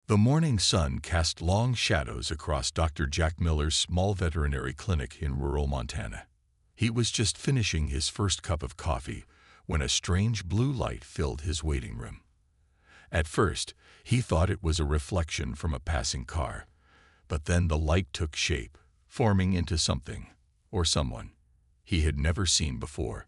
The morning sun cast long shadows across Dr. Jack Miller's small veterinary clinic in rural Montana. He was just finishing his first cup of coffee when a strange blue light filled his waiting room. At first, he thought it was a reflection from a passing car, but then the light took shape, forming into something, or someone, he had never seen before.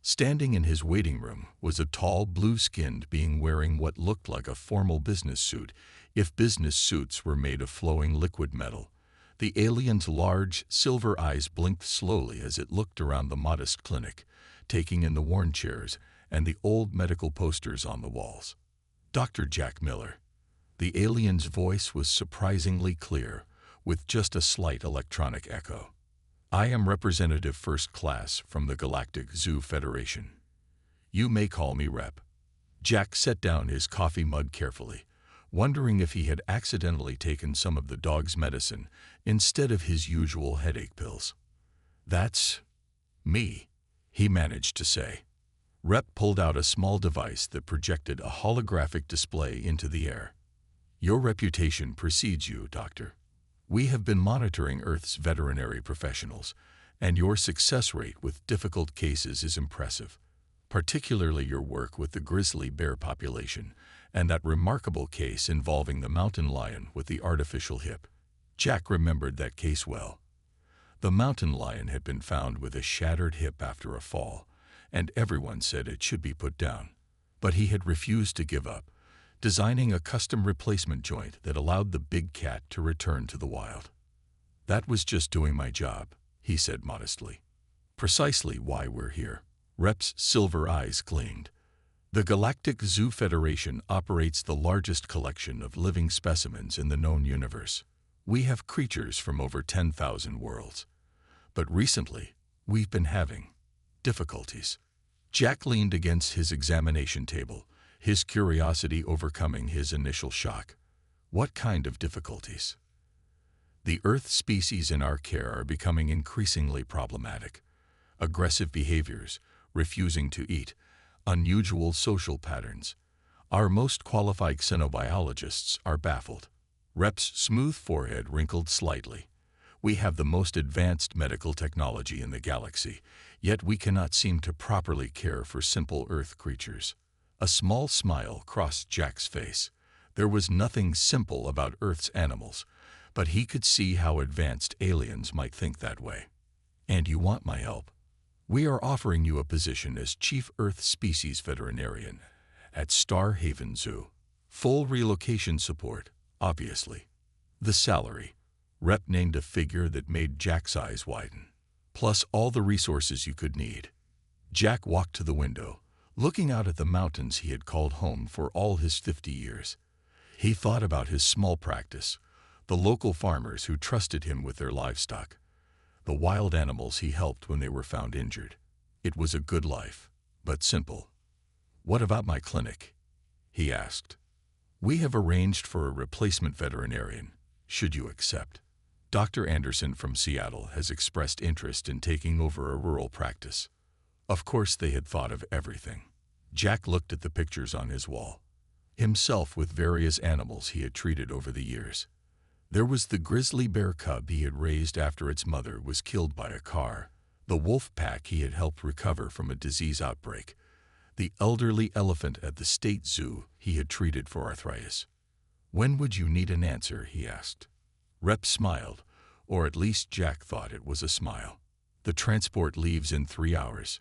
Standing in his waiting room was a tall, blue-skinned being wearing what looked like a formal business suit, if business suits were made of flowing liquid metal. The alien's large, silver eyes blinked slowly as it looked around the modest clinic, taking in the worn chairs and the old medical posters on the walls. Dr. Jack Miller. The alien's voice was surprisingly clear, with just a slight electronic echo. I am Representative First Class from the Galactic Zoo Federation. You may call me Rep. Jack set down his coffee mug carefully, wondering if he had accidentally taken some of the dog's medicine instead of his usual headache pills. That's me, he managed to say. Rep pulled out a small device that projected a holographic display into the air. Your reputation precedes you, Doctor. We have been monitoring Earth's veterinary professionals, and your success rate with difficult cases is impressive, particularly your work with the grizzly bear population and that remarkable case involving the mountain lion with the artificial hip. Jack remembered that case well. The mountain lion had been found with a shattered hip after a fall, and everyone said it should be put down. But he had refused to give up, designing a custom replacement joint that allowed the big cat to return to the wild. That was just doing my job, he said modestly. Precisely why we're here. Rep's silver eyes gleamed. The Galactic Zoo Federation operates the largest collection of living specimens in the known universe. We have creatures from over 10,000 worlds. But recently, we've been having difficulties. Jack leaned against his examination table, his curiosity overcoming his initial shock. What kind of difficulties? The Earth species in our care are becoming increasingly problematic. Aggressive behaviors, refusing to eat, unusual social patterns. Our most qualified xenobiologists are baffled. Rep's smooth forehead wrinkled slightly. We have the most advanced medical technology in the galaxy, yet we cannot seem to properly care for simple Earth creatures. A small smile crossed Jack's face. There was nothing simple about Earth's animals, but he could see how advanced aliens might think that way. And you want my help? We are offering you a position as Chief Earth Species Veterinarian at Star Haven Zoo. Full relocation support, obviously. The salary. Rep named a figure that made Jack's eyes widen. Plus all the resources you could need. Jack walked to the window, looking out at the mountains he had called home for all his 50 years. He thought about his small practice, the local farmers who trusted him with their livestock, the wild animals he helped when they were found injured. It was a good life, but simple. What about my clinic? He asked. We have arranged for a replacement veterinarian, should you accept. Dr. Anderson from Seattle has expressed interest in taking over a rural practice. Of course they had thought of everything. Jack looked at the pictures on his wall, himself with various animals he had treated over the years. There was the grizzly bear cub he had raised after its mother was killed by a car, the wolf pack he had helped recover from a disease outbreak, the elderly elephant at the state zoo he had treated for arthritis. When would you need an answer, he asked. Rep smiled, or at least Jack thought it was a smile. The transport leaves in 3 hours.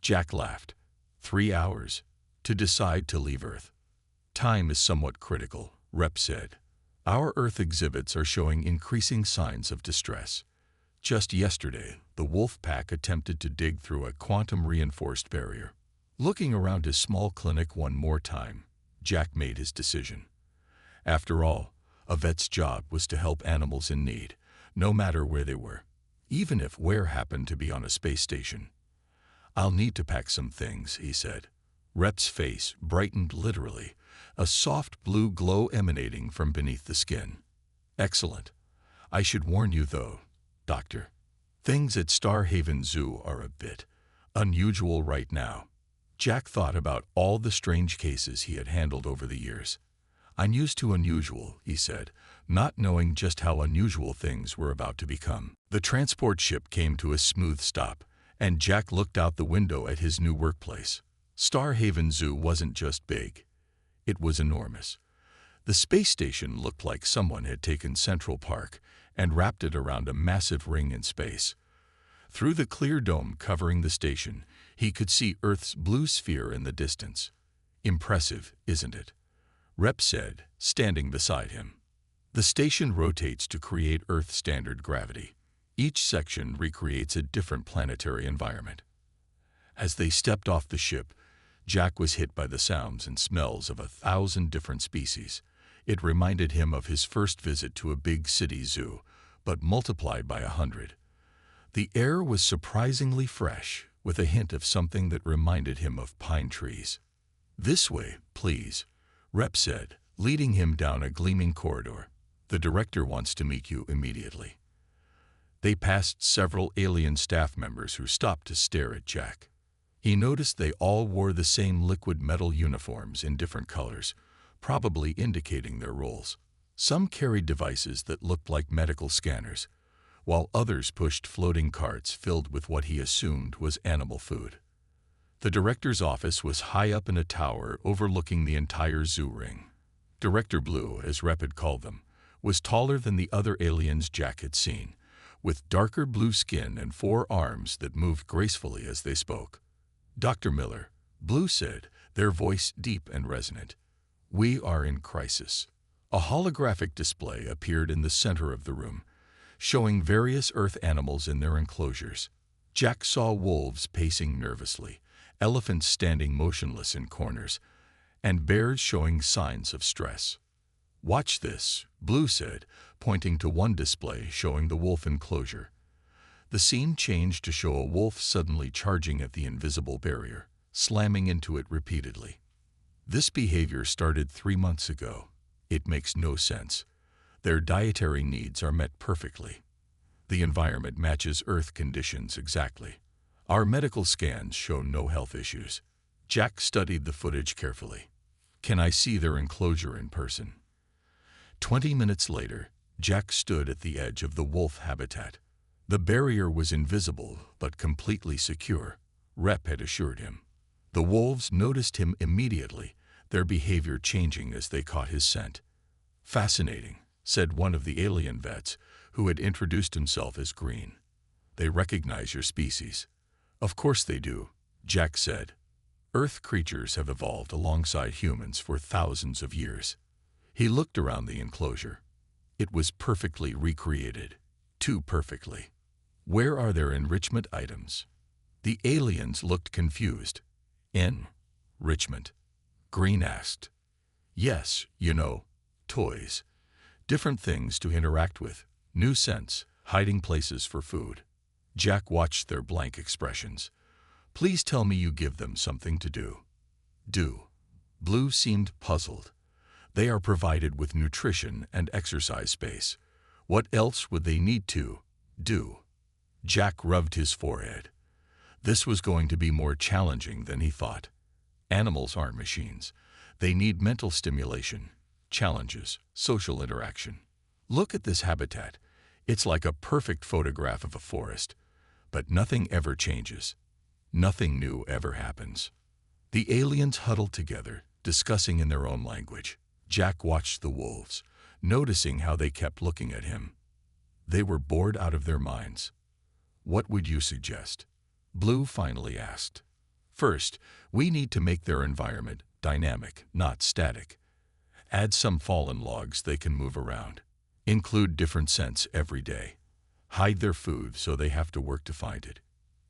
Jack laughed. 3 hours? To decide to leave Earth? Time is somewhat critical, Rep said. Our Earth exhibits are showing increasing signs of distress. Just yesterday, the wolf pack attempted to dig through a quantum-reinforced barrier. Looking around his small clinic one more time, Jack made his decision. After all, a vet's job was to help animals in need, no matter where they were, even if where happened to be on a space station. I'll need to pack some things, he said. Rep's face brightened literally, a soft blue glow emanating from beneath the skin. Excellent. I should warn you though, Doctor. Things at Star Haven Zoo are a bit unusual right now. Jack thought about all the strange cases he had handled over the years. "I'm used to unusual," he said, not knowing just how unusual things were about to become. The transport ship came to a smooth stop, and Jack looked out the window at his new workplace. Starhaven Zoo wasn't just big. It was enormous. The space station looked like someone had taken Central Park and wrapped it around a massive ring in space. Through the clear dome covering the station, he could see Earth's blue sphere in the distance. "Impressive, isn't it?" Rep said, standing beside him. "The station rotates to create Earth standard gravity. Each section recreates a different planetary environment." As they stepped off the ship, Jack was hit by the sounds and smells of 1,000 different species. It reminded him of his first visit to a big city zoo, but multiplied by 100. The air was surprisingly fresh, with a hint of something that reminded him of pine trees. "This way, please," Rep said, leading him down a gleaming corridor. "The director wants to meet you immediately." They passed several alien staff members who stopped to stare at Jack. He noticed they all wore the same liquid metal uniforms in different colors, probably indicating their roles. Some carried devices that looked like medical scanners, while others pushed floating carts filled with what he assumed was animal food. The director's office was high up in a tower overlooking the entire zoo ring. Director Blue, as Rep had called them, was taller than the other aliens Jack had seen, with darker blue skin and 4 arms that moved gracefully as they spoke. "Dr. Miller," Blue said, their voice deep and resonant, "we are in crisis." A holographic display appeared in the center of the room, showing various Earth animals in their enclosures. Jack saw wolves pacing nervously, elephants standing motionless in corners, and bears showing signs of stress. "Watch this," Blue said, pointing to one display showing the wolf enclosure. The scene changed to show a wolf suddenly charging at the invisible barrier, slamming into it repeatedly. "This behavior started 3 months ago. It makes no sense. Their dietary needs are met perfectly. The environment matches Earth conditions exactly. Our medical scans show no health issues." Jack studied the footage carefully. "Can I see their enclosure in person?" 20 minutes later, Jack stood at the edge of the wolf habitat. The barrier was invisible but completely secure, Rep had assured him. The wolves noticed him immediately, their behavior changing as they caught his scent. "Fascinating," said one of the alien vets, who had introduced himself as Green. "They recognize your species." "Of course they do," Jack said. "Earth creatures have evolved alongside humans for thousands of years." He looked around the enclosure. It was perfectly recreated. Too perfectly. "Where are their enrichment items?" The aliens looked confused. "Enrichment?" Green asked. "Yes, toys. Different things to interact with, new scents, hiding places for food." Jack watched their blank expressions. "Please tell me you give them something to do." "Do?" Blue seemed puzzled. "They are provided with nutrition and exercise space. What else would they need to do?" Jack rubbed his forehead. This was going to be more challenging than he thought. Animals aren't machines. They need mental stimulation, challenges, social interaction. "Look at this habitat. It's like a perfect photograph of a forest. But nothing ever changes. Nothing new ever happens." The aliens huddled together, discussing in their own language. Jack watched the wolves, noticing how they kept looking at him. They were bored out of their minds. "What would you suggest?" Blue finally asked. "First, we need to make their environment dynamic, not static. Add some fallen logs they can move around. Include different scents every day. Hide their food so they have to work to find it."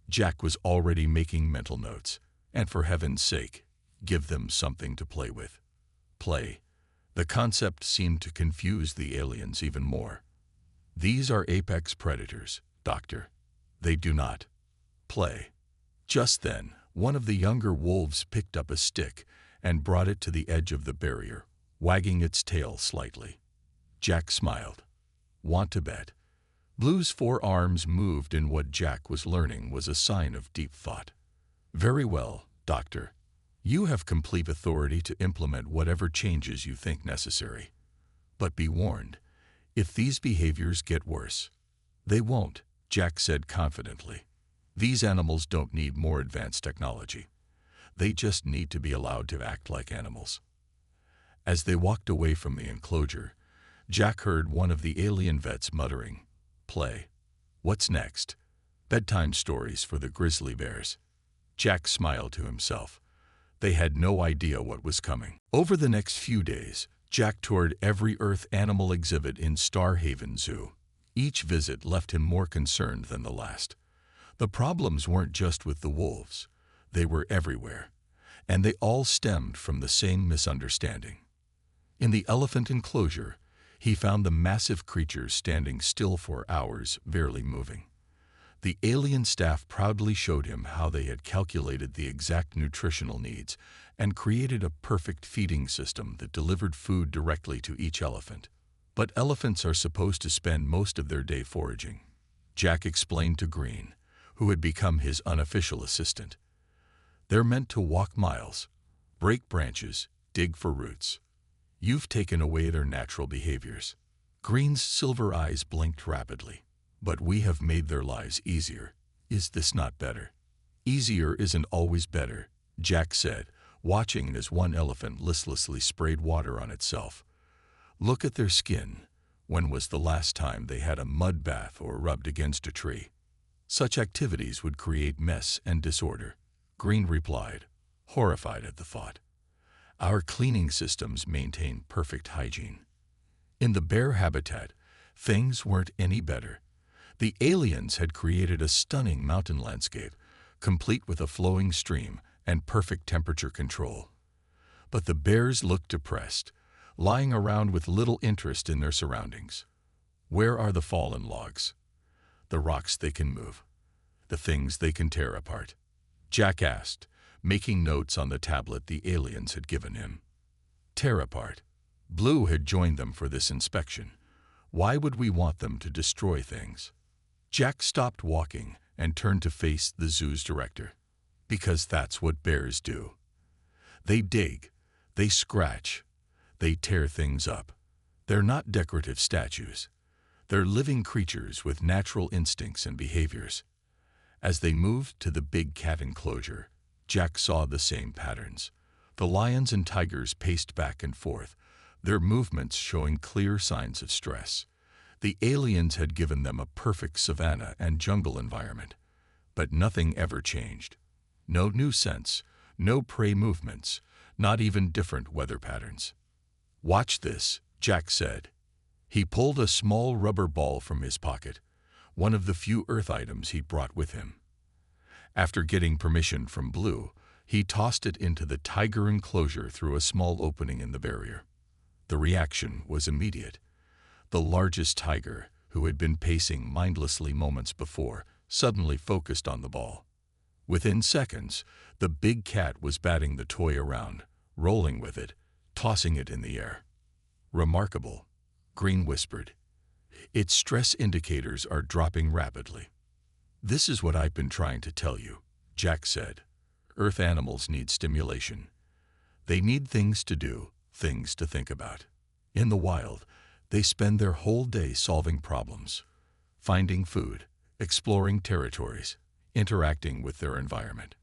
Jack was already making mental notes. "And for heaven's sake, give them something to play with." Play. The concept seemed to confuse the aliens even more. "These are apex predators, Doctor. They do not play." Just then, one of the younger wolves picked up a stick and brought it to the edge of the barrier, wagging its tail slightly. Jack smiled. "Want to bet?" Blue's 4 arms moved in what Jack was learning was a sign of deep thought. "Very well, Doctor. You have complete authority to implement whatever changes you think necessary. But be warned, if these behaviors get worse, they won't, Jack said confidently. These animals don't need more advanced technology. They just need to be allowed to act like animals. As they walked away from the enclosure, Jack heard one of the alien vets muttering, "Play. What's next? Bedtime stories for the grizzly bears." Jack smiled to himself. They had no idea what was coming. Over the next few days, Jack toured every Earth animal exhibit in Star Haven Zoo. Each visit left him more concerned than the last. The problems weren't just with the wolves. They were everywhere, and they all stemmed from the same misunderstanding. In the elephant enclosure, he found the massive creatures standing still for hours, barely moving. The alien staff proudly showed him how they had calculated the exact nutritional needs and created a perfect feeding system that delivered food directly to each elephant. But elephants are supposed to spend most of their day foraging, Jack explained to Green, who had become his unofficial assistant. They're meant to walk miles, break branches, dig for roots. You've taken away their natural behaviors. Green's silver eyes blinked rapidly. But we have made their lives easier. Is this not better? Easier isn't always better, Jack said, watching as one elephant listlessly sprayed water on itself. Look at their skin. When was the last time they had a mud bath or rubbed against a tree? Such activities would create mess and disorder, Green replied, horrified at the thought. Our cleaning systems maintain perfect hygiene. In the bear habitat, things weren't any better. The aliens had created a stunning mountain landscape, complete with a flowing stream and perfect temperature control. But the bears looked depressed, lying around with little interest in their surroundings. Where are the fallen logs? The rocks they can move? The things they can tear apart? Jack asked, making notes on the tablet the aliens had given him. Tear apart. Blue had joined them for this inspection. Why would we want them to destroy things? Jack stopped walking and turned to face the zoo's director. Because that's what bears do. They dig, they scratch, they tear things up. They're not decorative statues. They're living creatures with natural instincts and behaviors. As they moved to the big cat enclosure, Jack saw the same patterns. The lions and tigers paced back and forth, their movements showing clear signs of stress. The aliens had given them a perfect savanna and jungle environment, but nothing ever changed. No new scents, no prey movements, not even different weather patterns. Watch this, Jack said. He pulled a small rubber ball from his pocket, one of the few Earth items he'd brought with him. After getting permission from Blue, he tossed it into the tiger enclosure through a small opening in the barrier. The reaction was immediate. The largest tiger, who had been pacing mindlessly moments before, suddenly focused on the ball. Within seconds, the big cat was batting the toy around, rolling with it, tossing it in the air. Remarkable, Green whispered. Its stress indicators are dropping rapidly. This is what I've been trying to tell you, Jack said. Earth animals need stimulation. They need things to do, things to think about. In the wild, they spend their whole day solving problems, finding food, exploring territories, interacting with their environment.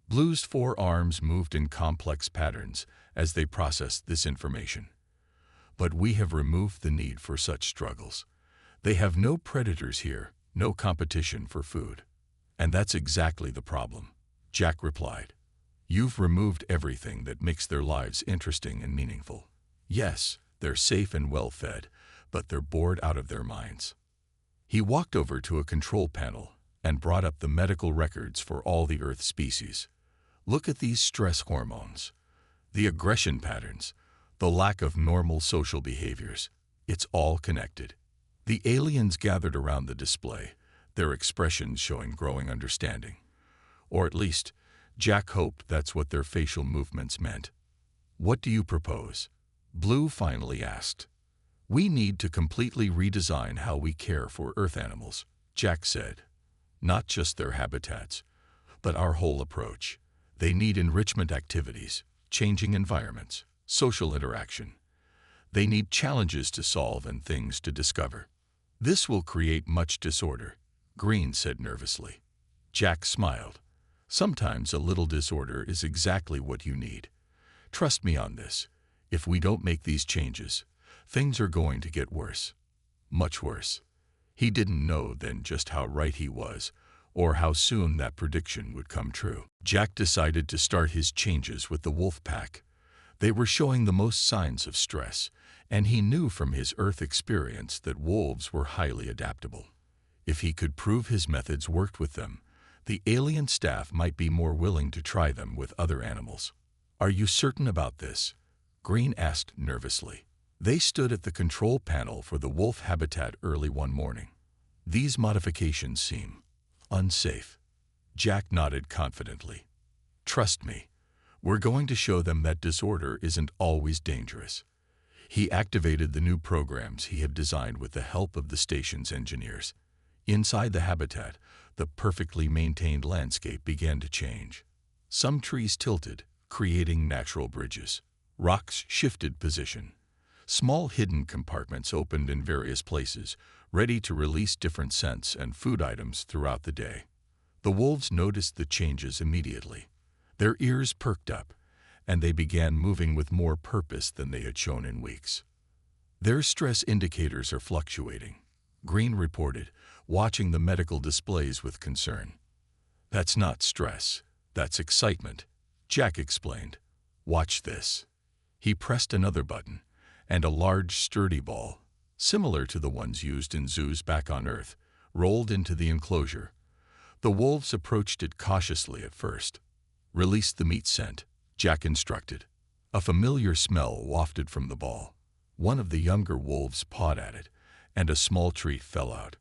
Blue's 4 arms moved in complex patterns as they processed this information. But we have removed the need for such struggles. They have no predators here, no competition for food. And that's exactly the problem, Jack replied. You've removed everything that makes their lives interesting and meaningful. Yes, they're safe and well-fed, but they're bored out of their minds. He walked over to a control panel and brought up the medical records for all the Earth species. Look at these stress hormones, the aggression patterns, the lack of normal social behaviors. It's all connected. The aliens gathered around the display, their expressions showing growing understanding. Or at least, Jack hoped that's what their facial movements meant. What do you propose? Blue finally asked. We need to completely redesign how we care for Earth animals, Jack said. Not just their habitats, but our whole approach. They need enrichment activities, changing environments, social interaction. They need challenges to solve and things to discover. This will create much disorder, Green said nervously. Jack smiled. Sometimes a little disorder is exactly what you need. Trust me on this. If we don't make these changes, things are going to get worse. Much worse. He didn't know then just how right he was, or how soon that prediction would come true. Jack decided to start his changes with the wolf pack. They were showing the most signs of stress, and he knew from his Earth experience that wolves were highly adaptable. If he could prove his methods worked with them, the alien staff might be more willing to try them with other animals. Are you certain about this? Green asked nervously. They stood at the control panel for the wolf habitat early one morning. These modifications seem unsafe. Jack nodded confidently. Trust me, we're going to show them that disorder isn't always dangerous. He activated the new programs he had designed with the help of the station's engineers. Inside the habitat, the perfectly maintained landscape began to change. Some trees tilted, creating natural bridges. Rocks shifted position. Small hidden compartments opened in various places, ready to release different scents and food items throughout the day. The wolves noticed the changes immediately. Their ears perked up, and they began moving with more purpose than they had shown in weeks. Their stress indicators are fluctuating, Green reported, watching the medical displays with concern. That's not stress, that's excitement, Jack explained. Watch this. He pressed another button, and a large, sturdy ball, similar to the ones used in zoos back on Earth, rolled into the enclosure. The wolves approached it cautiously at first. Release the meat scent, Jack instructed. A familiar smell wafted from the ball. One of the younger wolves pawed at it, and a small treat fell out.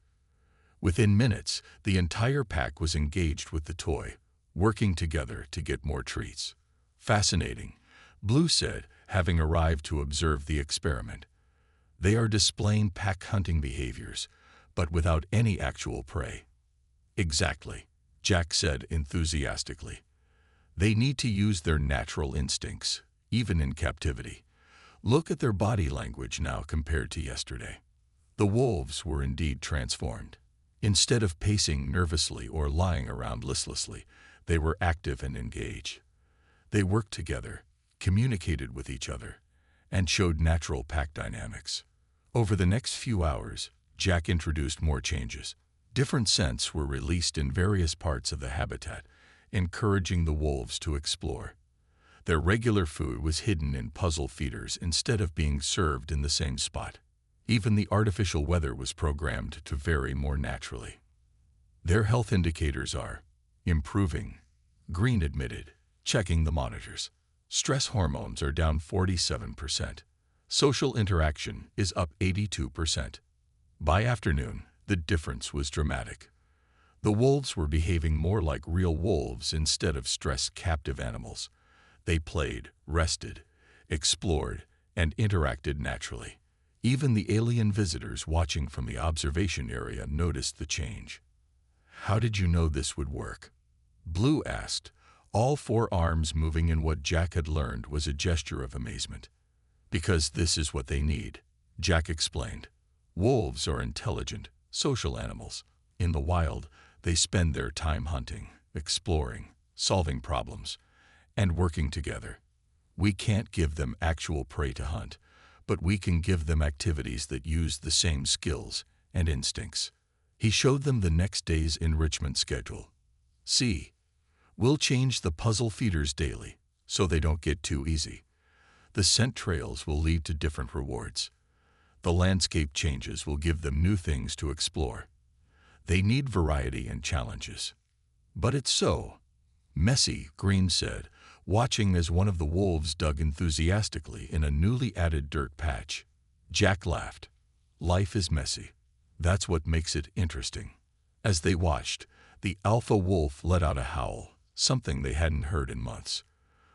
Within minutes, the entire pack was engaged with the toy, working together to get more treats. Fascinating, Blue said, having arrived to observe the experiment. They are displaying pack hunting behaviors, but without any actual prey. Exactly, Jack said enthusiastically. They need to use their natural instincts, even in captivity. Look at their body language now compared to yesterday. The wolves were indeed transformed. Instead of pacing nervously or lying around listlessly, they were active and engaged. They worked together, communicated with each other, and showed natural pack dynamics. Over the next few hours, Jack introduced more changes. Different scents were released in various parts of the habitat, encouraging the wolves to explore. Their regular food was hidden in puzzle feeders instead of being served in the same spot. Even the artificial weather was programmed to vary more naturally. Their health indicators are improving, Green admitted, checking the monitors. Stress hormones are down 47%. Social interaction is up 82%. By afternoon, the difference was dramatic. The wolves were behaving more like real wolves instead of stressed captive animals. They played, rested, explored, and interacted naturally. Even the alien visitors watching from the observation area noticed the change. How did you know this would work? Blue asked, all four arms moving in what Jack had learned was a gesture of amazement. Because this is what they need, Jack explained. Wolves are intelligent, social animals. In the wild, they spend their time hunting, exploring, solving problems, and working together. We can't give them actual prey to hunt, but we can give them activities that use the same skills and instincts. He showed them the next day's enrichment schedule. See, we'll change the puzzle feeders daily, so they don't get too easy. The scent trails will lead to different rewards. The landscape changes will give them new things to explore. They need variety and challenges. But it's so messy, Green said, watching as one of the wolves dug enthusiastically in a newly added dirt patch. Jack laughed. Life is messy. That's what makes it interesting. As they watched, the alpha wolf let out a howl, something they hadn't heard in months.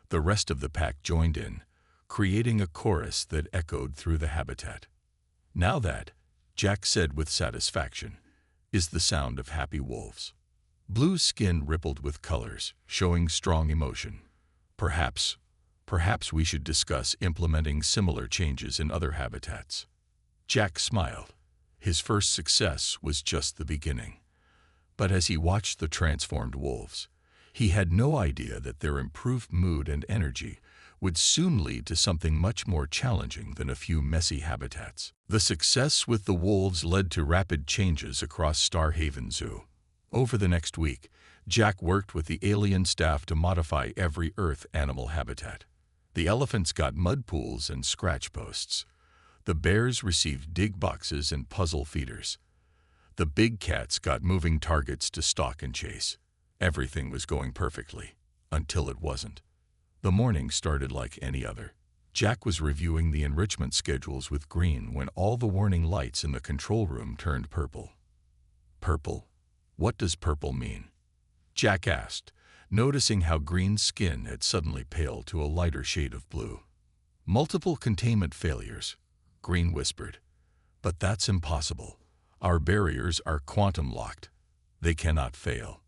The rest of the pack joined in, creating a chorus that echoed through the habitat. Now that, Jack said with satisfaction, is the sound of happy wolves. Blue's skin rippled with colors, showing strong emotion. Perhaps we should discuss implementing similar changes in other habitats. Jack smiled. His first success was just the beginning. But as he watched the transformed wolves, he had no idea that their improved mood and energy would soon lead to something much more challenging than a few messy habitats. The success with the wolves led to rapid changes across Starhaven Zoo. Over the next week, Jack worked with the alien staff to modify every Earth animal habitat. The elephants got mud pools and scratch posts. The bears received dig boxes and puzzle feeders. The big cats got moving targets to stalk and chase. Everything was going perfectly, until it wasn't. The morning started like any other. Jack was reviewing the enrichment schedules with Green when all the warning lights in the control room turned purple. Purple? What does purple mean? Jack asked, noticing how Green's skin had suddenly paled to a lighter shade of blue. Multiple containment failures, Green whispered. But that's impossible. Our barriers are quantum locked. They cannot fail.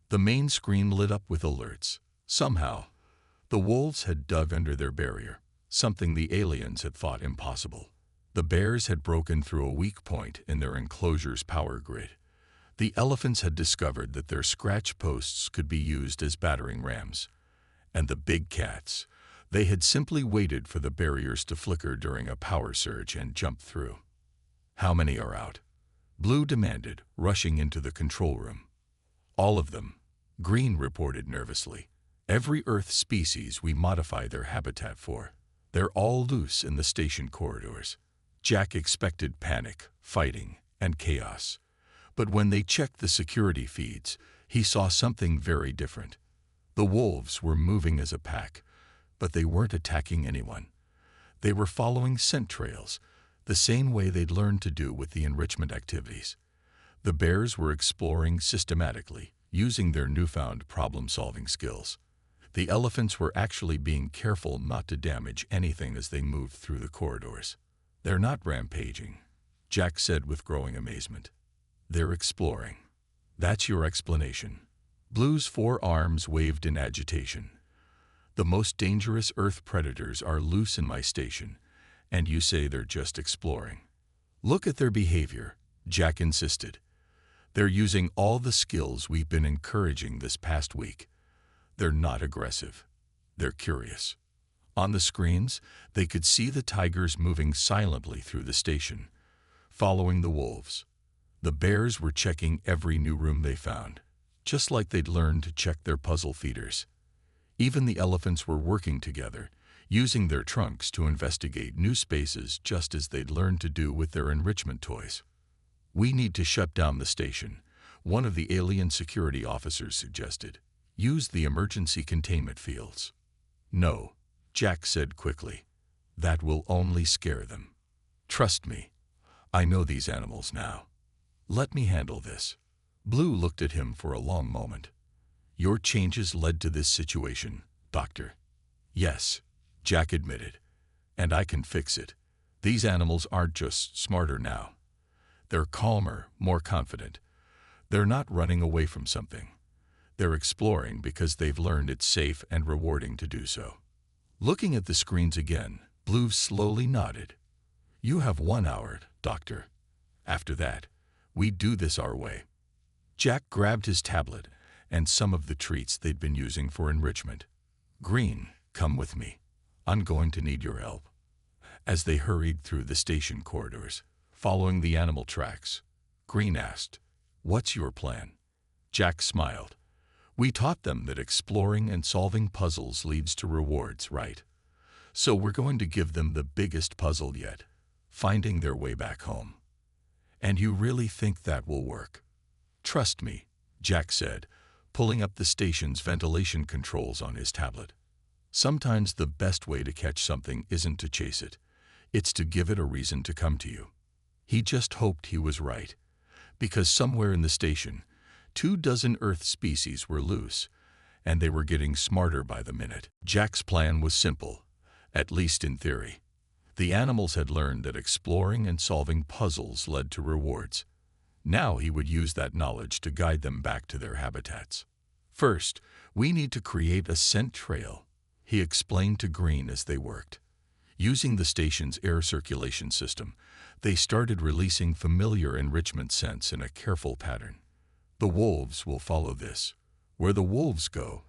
The main screen lit up with alerts. Somehow, the wolves had dug under their barrier, something the aliens had thought impossible. The bears had broken through a weak point in their enclosure's power grid. The elephants had discovered that their scratch posts could be used as battering rams. And the big cats, they had simply waited for the barriers to flicker during a power surge and jumped through. How many are out? Blue demanded, rushing into the control room. All of them, Green reported nervously. Every Earth species we modify their habitat for. They're all loose in the station corridors. Jack expected panic, fighting, and chaos. But when they checked the security feeds, he saw something very different. The wolves were moving as a pack, but they weren't attacking anyone. They were following scent trails, the same way they'd learned to do with the enrichment activities. The bears were exploring systematically, using their newfound problem-solving skills. The elephants were actually being careful not to damage anything as they moved through the corridors. They're not rampaging, Jack said with growing amazement. They're exploring. That's your explanation. Blue's 4 arms waved in agitation. The most dangerous Earth predators are loose in my station, and you say they're just exploring. Look at their behavior, Jack insisted. They're using all the skills we've been encouraging this past week. They're not aggressive. They're curious. On the screens, they could see the tigers moving silently through the station, following the wolves. The bears were checking every new room they found, just like they'd learned to check their puzzle feeders. Even the elephants were working together, using their trunks to investigate new spaces just as they'd learned to do with their enrichment toys. We need to shut down the station, one of the alien security officers suggested. Use the emergency containment fields. No, Jack said quickly. That will only scare them. Trust me, I know these animals now. Let me handle this. Blue looked at him for a long moment. Your changes led to this situation, Doctor. Yes, Jack admitted. And I can fix it. These animals aren't just smarter now. They're calmer, more confident. They're not running away from something. They're exploring because they've learned it's safe and rewarding to do so. Looking at the screens again, Blue slowly nodded. You have 1 hour, Doctor. After that, we do this our way. Jack grabbed his tablet and some of the treats they'd been using for enrichment. Green, come with me. I'm going to need your help. As they hurried through the station corridors, following the animal tracks, Green asked, What's your plan? Jack smiled. We taught them that exploring and solving puzzles leads to rewards, right? So we're going to give them the biggest puzzle yet, finding their way back home. And you really think that will work? Trust me, Jack said, pulling up the station's ventilation controls on his tablet. Sometimes the best way to catch something isn't to chase it. It's to give it a reason to come to you. He just hoped he was right, because somewhere in the station, 24 Earth species were loose, and they were getting smarter by the minute. Jack's plan was simple, at least in theory. The animals had learned that exploring and solving puzzles led to rewards. Now he would use that knowledge to guide them back to their habitats. First, we need to create a scent trail, he explained to Green as they worked. Using the station's air circulation system, they started releasing familiar enrichment scents in a careful pattern. The wolves will follow this. Where the wolves go,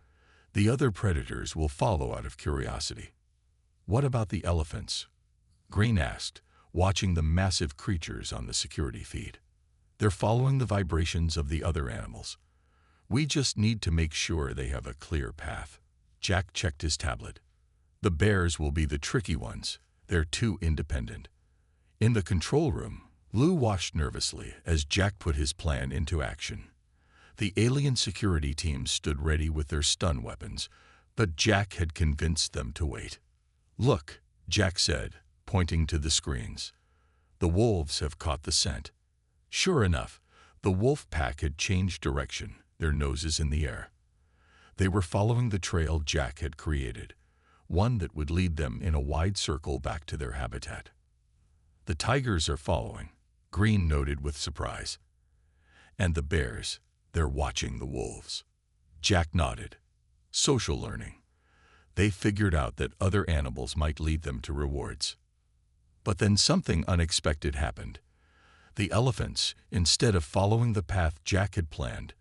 the other predators will follow out of curiosity. What about the elephants? Green asked, watching the massive creatures on the security feed. They're following the vibrations of the other animals. We just need to make sure they have a clear path. Jack checked his tablet. The bears will be the tricky ones. They're too independent. In the control room, Lou watched nervously as Jack put his plan into action. The alien security team stood ready with their stun weapons, but Jack had convinced them to wait. Look, Jack said, pointing to the screens. The wolves have caught the scent. Sure enough, the wolf pack had changed direction, their noses in the air. They were following the trail Jack had created, one that would lead them in a wide circle back to their habitat. The tigers are following, Green noted with surprise. And the bears, they're watching the wolves. Jack nodded. Social learning. They figured out that other animals might lead them to rewards. But then something unexpected happened. The elephants, instead of following the path Jack had planned,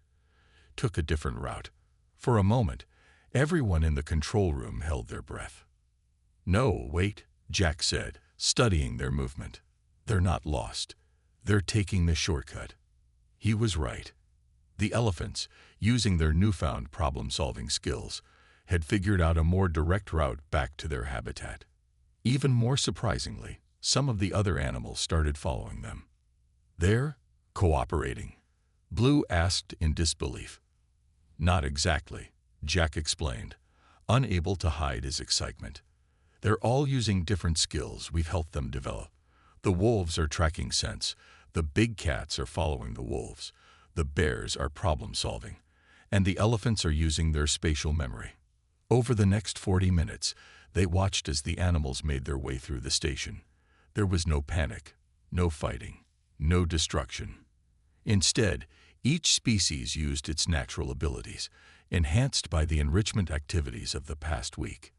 took a different route. For a moment, everyone in the control room held their breath. No, wait, Jack said, studying their movement. They're not lost. They're taking the shortcut. He was right. The elephants, using their newfound problem-solving skills, had figured out a more direct route back to their habitat. Even more surprisingly, some of the other animals started following them. They're cooperating, Blue asked in disbelief. Not exactly, Jack explained, unable to hide his excitement. They're all using different skills we've helped them develop. The wolves are tracking scents, the big cats are following the wolves, the bears are problem-solving, and the elephants are using their spatial memory. Over the next 40 minutes, they watched as the animals made their way through the station. There was no panic, no fighting, no destruction. Instead, each species used its natural abilities, enhanced by the enrichment activities of the past week.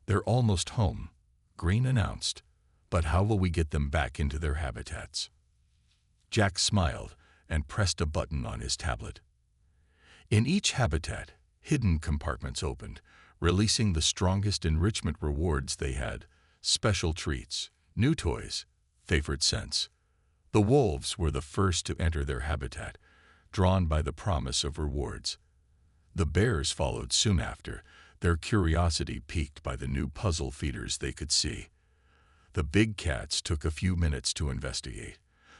They're almost home, Green announced, but how will we get them back into their habitats? Jack smiled and pressed a button on his tablet. In each habitat, hidden compartments opened, releasing the strongest enrichment rewards they had, special treats, new toys, favorite scents. The wolves were the first to enter their habitat, drawn by the promise of rewards. The bears followed soon after, their curiosity piqued by the new puzzle feeders they could see. The big cats took a few minutes to investigate,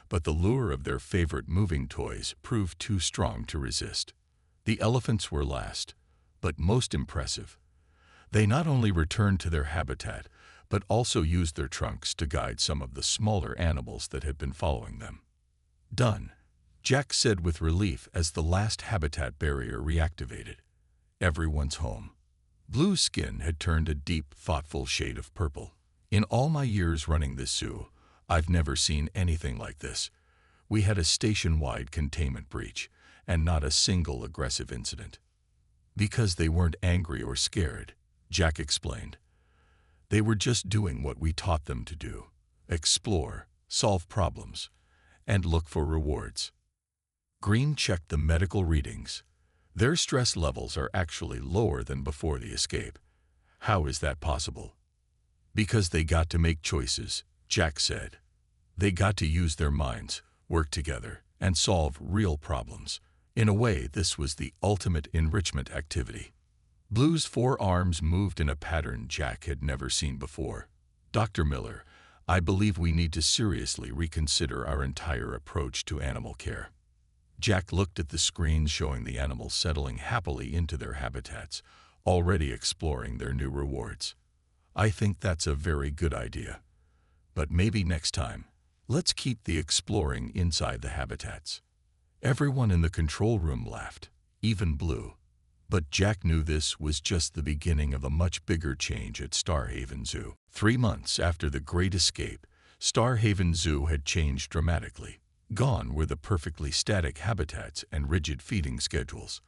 but the lure of their favorite moving toys proved too strong to resist. The elephants were last, but most impressive. They not only returned to their habitat, but also used their trunks to guide some of the smaller animals that had been following them. Done, Jack said with relief as the last habitat barrier reactivated. Everyone's home. Blue's skin had turned a deep, thoughtful shade of purple. In all my years running this zoo, I've never seen anything like this. We had a station-wide containment breach, and not a single aggressive incident. Because they weren't angry or scared, Jack explained. They were just doing what we taught them to do: explore, solve problems, and look for rewards. Green checked the medical readings. Their stress levels are actually lower than before the escape. How is that possible? Because they got to make choices, Jack said. They got to use their minds, work together, and solve real problems. In a way, this was the ultimate enrichment activity. Blue's forearms moved in a pattern Jack had never seen before. Dr. Miller, I believe we need to seriously reconsider our entire approach to animal care. Jack looked at the screens showing the animals settling happily into their habitats, already exploring their new rewards. I think that's a very good idea. But maybe next time, let's keep the exploring inside the habitats. Everyone in the control room laughed, even Blue. But Jack knew this was just the beginning of a much bigger change at Starhaven Zoo. 3 months after the Great Escape, Starhaven Zoo had changed dramatically. Gone were the perfectly static habitats and rigid feeding schedules.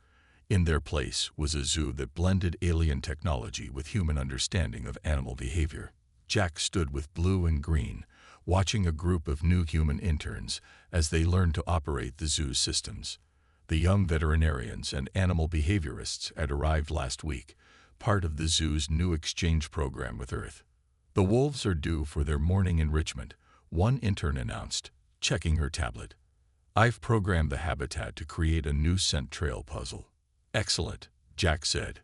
In their place was a zoo that blended alien technology with human understanding of animal behavior. Jack stood with Blue and Green, watching a group of new human interns as they learned to operate the zoo's systems. The young veterinarians and animal behaviorists had arrived last week, part of the zoo's new exchange program with Earth. "The wolves are due for their morning enrichment," one intern announced, checking her tablet. "I've programmed the habitat to create a new scent trail puzzle." "Excellent," Jack said.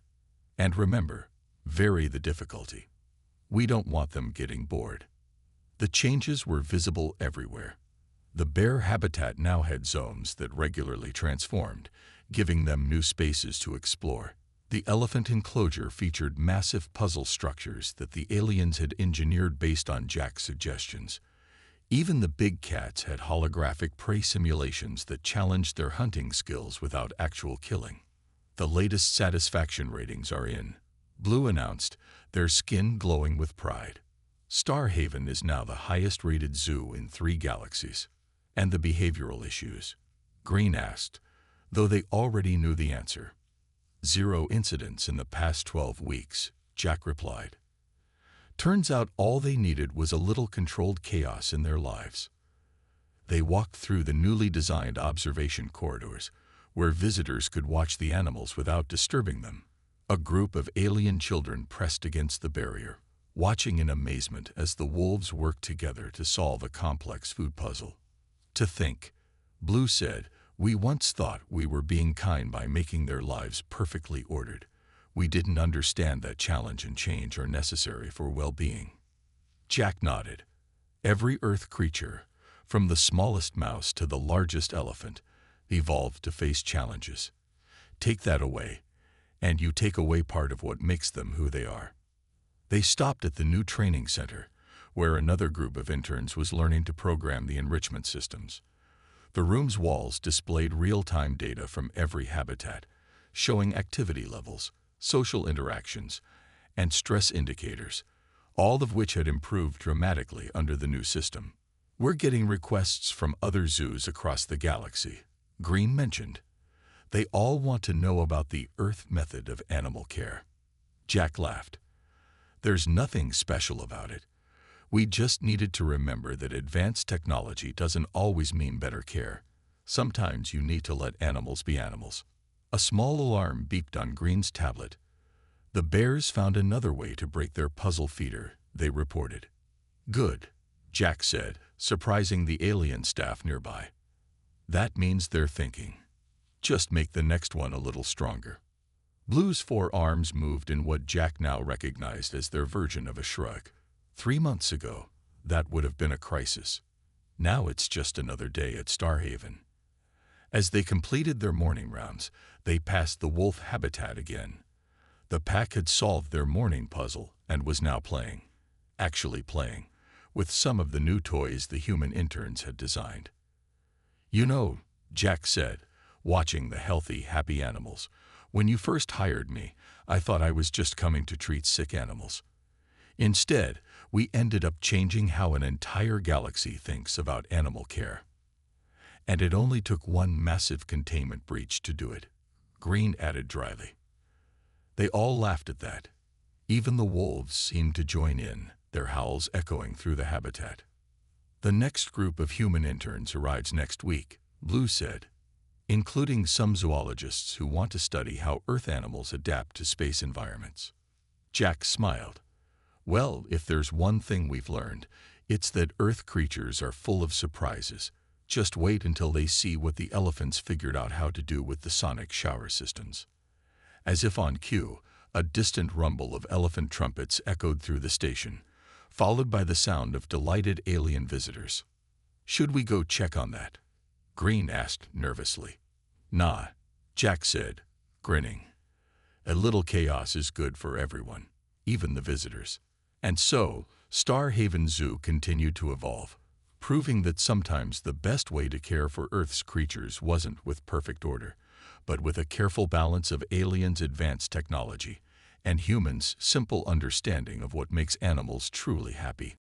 "And remember, vary the difficulty. We don't want them getting bored." The changes were visible everywhere. The bear habitat now had zones that regularly transformed, giving them new spaces to explore. The elephant enclosure featured massive puzzle structures that the aliens had engineered based on Jack's suggestions. Even the big cats had holographic prey simulations that challenged their hunting skills without actual killing. "The latest satisfaction ratings are in," Blue announced, their skin glowing with pride. "Starhaven is now the highest-rated zoo in 3 galaxies." "And the behavioral issues?" Green asked, though they already knew the answer. "0 incidents in the past 12 weeks, Jack replied. Turns out all they needed was a little controlled chaos in their lives. They walked through the newly designed observation corridors, where visitors could watch the animals without disturbing them. A group of alien children pressed against the barrier, watching in amazement as the wolves worked together to solve a complex food puzzle. "To think," Blue said, "we once thought we were being kind by making their lives perfectly ordered. We didn't understand that challenge and change are necessary for well-being." Jack nodded. Every Earth creature, from the smallest mouse to the largest elephant, evolved to face challenges. Take that away, and you take away part of what makes them who they are. They stopped at the new training center, where another group of interns was learning to program the enrichment systems. The room's walls displayed real-time data from every habitat, showing activity levels, social interactions, and stress indicators, all of which had improved dramatically under the new system. "We're getting requests from other zoos across the galaxy," Green mentioned. "They all want to know about the Earth method of animal care." Jack laughed. "There's nothing special about it. We just needed to remember that advanced technology doesn't always mean better care. Sometimes you need to let animals be animals." A small alarm beeped on Green's tablet. "The bears found another way to break their puzzle feeder," they reported. "Good," Jack said, surprising the alien staff nearby. "That means they're thinking. Just make the next one a little stronger." Blue's 4 arms moved in what Jack now recognized as their version of a shrug. 3 months ago, that would have been a crisis. Now it's just another day at Starhaven. As they completed their morning rounds, they passed the wolf habitat again. The pack had solved their morning puzzle and was now actually playing, with some of the new toys the human interns had designed. "You know," Jack said, watching the healthy, happy animals, "when you first hired me, I thought I was just coming to treat sick animals. Instead, we ended up changing how an entire galaxy thinks about animal care. And it only took one massive containment breach to do it," Green added dryly. They all laughed at that. Even the wolves seemed to join in, their howls echoing through the habitat. "The next group of human interns arrives next week," Blue said, "including some zoologists who want to study how Earth animals adapt to space environments." Jack smiled. "Well, if there's one thing we've learned, it's that Earth creatures are full of surprises. Just wait until they see what the elephants figured out how to do with the sonic shower systems." As if on cue, a distant rumble of elephant trumpets echoed through the station, followed by the sound of delighted alien visitors. "Should we go check on that?" Green asked nervously. "Nah," Jack said, grinning. "A little chaos is good for everyone, even the visitors." And so, Starhaven Zoo continued to evolve, proving that sometimes the best way to care for Earth's creatures wasn't with perfect order, but with a careful balance of aliens' advanced technology and humans' simple understanding of what makes animals truly happy.